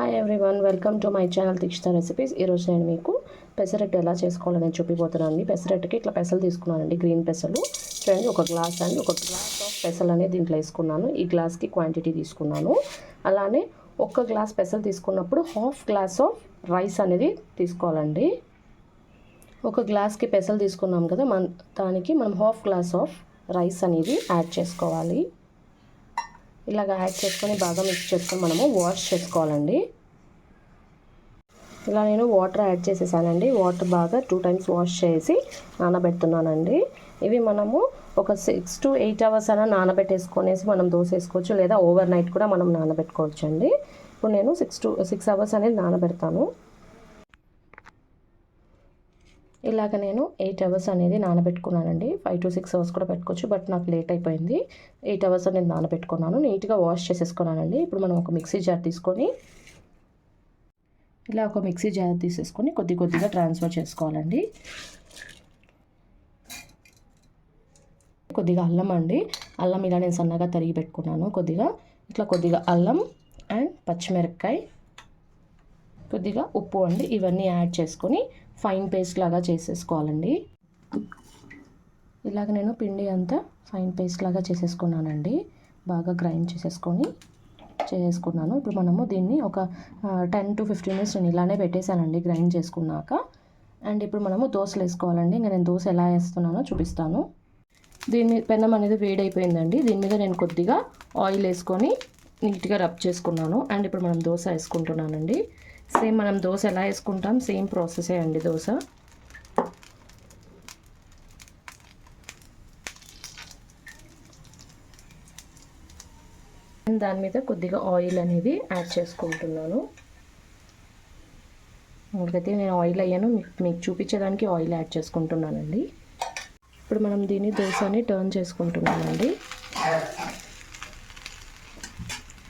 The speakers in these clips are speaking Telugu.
Hi everyone, welcome to my channel Dikshita recipes. ఈరోజు నేను మీకు పెసరట్టు ఎలా చేసుకోవాలని చూపిపోతున్నాను. పెసరట్టుకి ఇట్లా పెసలు తీసుకున్నానండి, గ్రీన్ పెసలు. చూడండి, ఒక గ్లాస్ ఆఫ్ పెసలు అనేది దీంట్లో వేసుకున్నాను. ఈ గ్లాస్కి క్వాంటిటీ తీసుకున్నాను. అలానే ఒక గ్లాస్ పెసలు తీసుకున్నప్పుడు హాఫ్ గ్లాస్ ఆఫ్ రైస్ అనేది తీసుకోవాలండి. ఒక గ్లాస్కి పెసలు తీసుకున్నాం కదా, దానికి మనం హాఫ్ గ్లాస్ ఆఫ్ రైస్ అనేది యాడ్ చేసుకోవాలి. ఇలాగ యాడ్ చేసుకొని బాగా మిక్స్ చేసుకొని మనము వాష్ చేసుకోవాలండి. ఇలా నేను వాటర్ యాడ్ చేసేసానండి. వాటర్ బాగా 2 times వాష్ చేసి నానబెడుతున్నానండి. ఇవి మనము ఒక 6 to 8 hours అయినా నానబెట్టేసుకొనేసి మనం దోశ వేసుకోవచ్చు, లేదా ఓవర్ నైట్ కూడా మనం నానబెట్టుకోవచ్చు అండి. ఇప్పుడు నేను 6 hours అనేది నానబెడతాను. ఇలాగ నేను 8 hours అనేది నానబెట్టుకున్నానండి. 5 to 6 hours కూడా పెట్టుకోవచ్చు, బట్ నాకు లేట్ అయిపోయింది. 8 hours అనేది నానబెట్టుకున్నాను. నీట్గా వాష్ చేసేసుకున్నానండి. ఇప్పుడు మనం ఒక మిక్సీ జార్ తీసుకొని ఇలా ఒక మిక్సీ జార్ తీసేసుకొని కొద్దిగా ట్రాన్స్ఫర్ చేసుకోవాలండి. కొద్దిగా అల్లం అండి, అల్లం ఇలా నేను సన్నగా తరిగి పెట్టుకున్నాను. కొద్దిగా అల్లం అండ్ పచ్చిమిరపకాయ, కొద్దిగా ఉప్పు అండి, ఇవన్నీ యాడ్ చేసుకొని ఫైన్ పేస్ట్ లాగా చేసేసుకోవాలండి. ఇలాగ నేను పిండి అంతా ఫైన్ పేస్ట్ లాగా చేసేసుకున్నానండి. బాగా గ్రైండ్ చేసుకున్నాను. ఇప్పుడు మనము దీన్ని ఒక 10 to 15 minutes నేను ఇలానే పెట్టేశానండి గ్రైండ్ చేసుకున్నాక. అండ్ ఇప్పుడు మనము దోశలు వేసుకోవాలండి. ఇంకా నేను దోశ ఎలా వేస్తున్నానో చూపిస్తాను. పెనం అనేది వేడైపోయిందండి. దీని మీద నేను కొద్దిగా ఆయిల్ వేసుకొని నీట్గా రబ్ చేసుకున్నాను. అండ్ ఇప్పుడు మనం దోశ వేసుకుంటున్నానండి. సేమ్ మనం దోశ ఎలా వేసుకుంటాం, సేమ్ ప్రాసెసే అండి దోశ. దాని మీద కొద్దిగా ఆయిల్ అనేది యాడ్ చేసుకుంటున్నాను. అయితే నేను ఆయిల్ అయ్యాను, మీకు చూపించేదానికి ఆయిల్ యాడ్ చేసుకుంటున్నానండి. ఇప్పుడు మనం దీన్ని దోశని టర్న్ చేసుకుంటున్నానండి.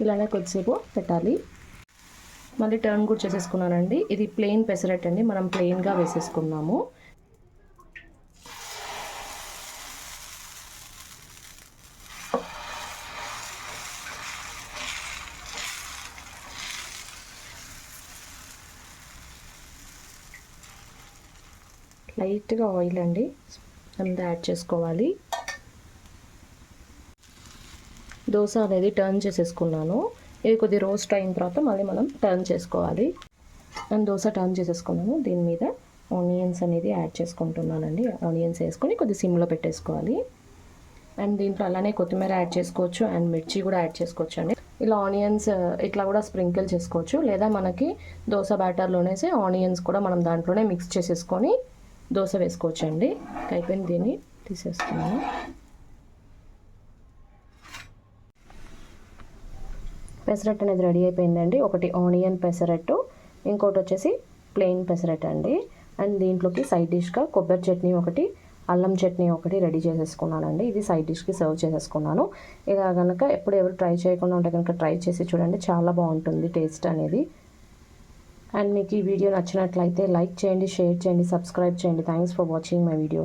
ఇలానే కొద్దిసేపు పెట్టాలి. మళ్ళీ టర్న్ కూడా చేసేసుకున్నానండి. ఇది ప్లెయిన్ పెసరట్ అండి, మనం ప్లెయిన్గా వేసేసుకున్నాము. లైట్గా ఆయిల్ అండి అంతా యాడ్ చేసుకోవాలి. దోశ అనేది టర్న్ చేసేసుకున్నాను. ఇది కొద్ది రోస్ట్ అయిన తర్వాత మళ్ళీ మనం టర్న్ చేసుకోవాలి. నేను దోశ టర్న్ చేసేసుకున్నాను. దీని మీద ఆనియన్స్ అనేది యాడ్ చేసుకుంటున్నానండి. ఆనియన్స్ వేసుకొని కొద్ది సిమ్లో పెట్టేసుకోవాలి. అండ్ దీంట్లో అలానే కొత్తిమీర యాడ్ చేసుకోవచ్చు అండ్ మిర్చి కూడా యాడ్ చేసుకోవచ్చు అండి. ఇలా ఆనియన్స్ ఇట్లా కూడా స్ప్రింకిల్ చేసుకోవచ్చు, లేదా మనకి దోశ బ్యాటర్లోనేసి ఆనియన్స్ కూడా మనం దాంట్లోనే మిక్స్ చేసేసుకొని దోశ వేసుకోవచ్చు అండి. అయిపోయింది, దీన్ని తీసేస్తున్నాను. పెసరట్టు అనేది రెడీ అయిపోయిందండి. ఒకటి ఆనియన్ పెసరట్టు, ఇంకోటి వచ్చేసి ప్లెయిన్ పెసరట్టు అండి. అండ్ దీంట్లోకి సైడ్ డిష్గా కొబ్బరి చట్నీ ఒకటి, అల్లం చట్నీ ఒకటి రెడీ చేసేసుకున్నానండి. ఇది సైడ్ డిష్కి సర్వ్ చేసేసుకున్నాను. ఇలా కనుక ఎవరు ట్రై చేయకుండా ఉంటే కనుక ట్రై చేసి చూడండి, చాలా బాగుంటుంది టేస్ట్ అనేది. అండ్ మీకు ఈ వీడియో నచ్చినట్లయితే లైక్ చేయండి, షేర్ చేయండి, సబ్స్క్రైబ్ చేయండి. Thanks for watching my video.